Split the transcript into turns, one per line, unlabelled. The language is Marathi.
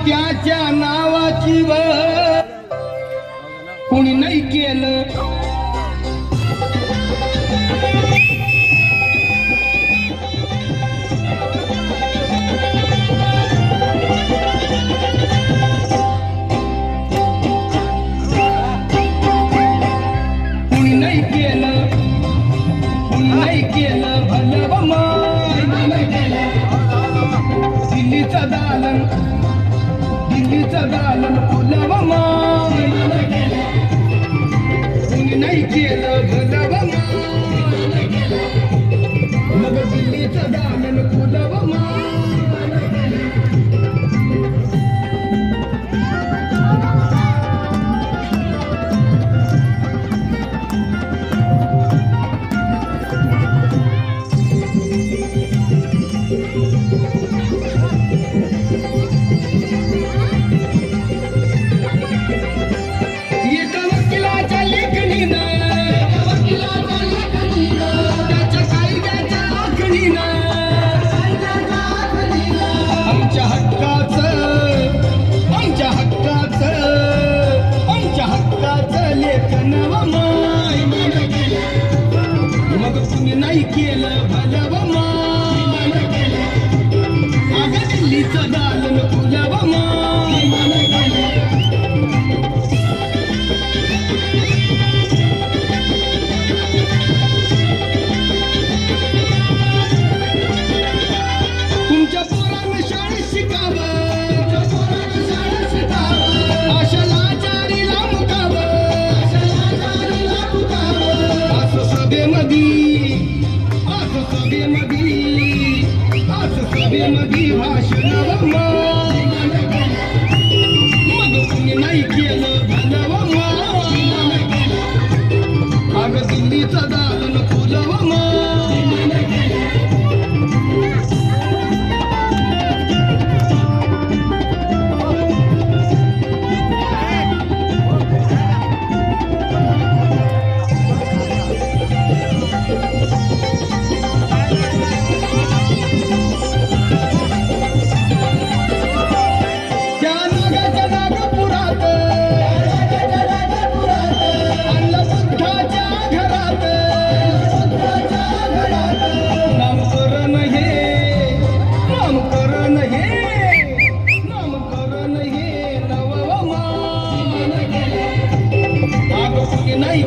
त्याच्या नावाची व कोणी नाही केलं कोणी नाही केलं भलं व माय दिल्लीचं दालन फुलं व माय कोणी नाही केलं भलं व माय मग दिल्लीचं दालन फुलं व माय नाही केलं भलं व माय अगं दिल्लीचं दालन फुलं व माय तुमच्या पोरांना शाळेत शिकावं अशा लाचारीला मुकावं असं सभेमध्ये भाषण व माय मग कोणी नाही केलं भलं व माय अगं दिल्लीचं दालन फुलं व माय नाही